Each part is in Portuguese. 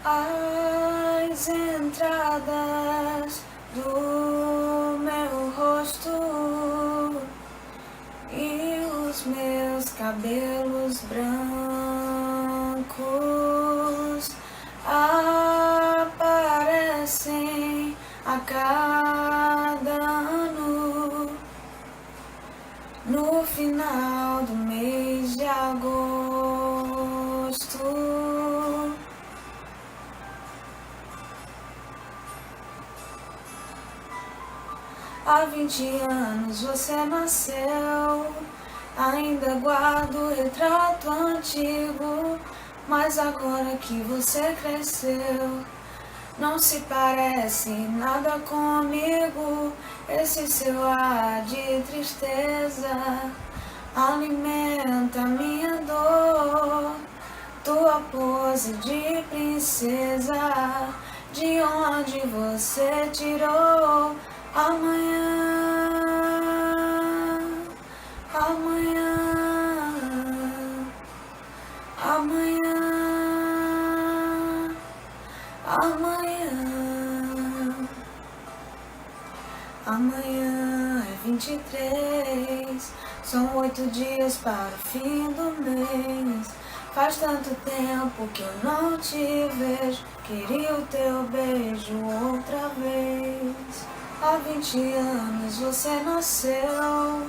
As entradas do meu rosto e os meus cabelos brancos aparecem a cada ano no final do mês de agosto. Há 20 anos você nasceu, ainda guardo o retrato antigo, mas agora que você cresceu, não se parece nada comigo. Esse seu ar de tristeza alimenta minha dor. Tua pose de princesa, de onde você tirou? Amanhã, amanhã, amanhã, amanhã. Amanhã é 23, são 8 dias para o fim do mês. Faz tanto tempo que eu não te vejo, queria o teu beijo outra vez. Há 20 anos você nasceu,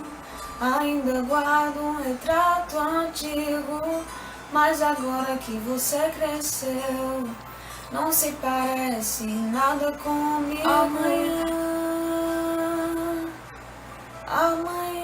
ainda guardo um retrato antigo, mas agora que você cresceu, não se parece nada comigo. Amanhã, amanhã.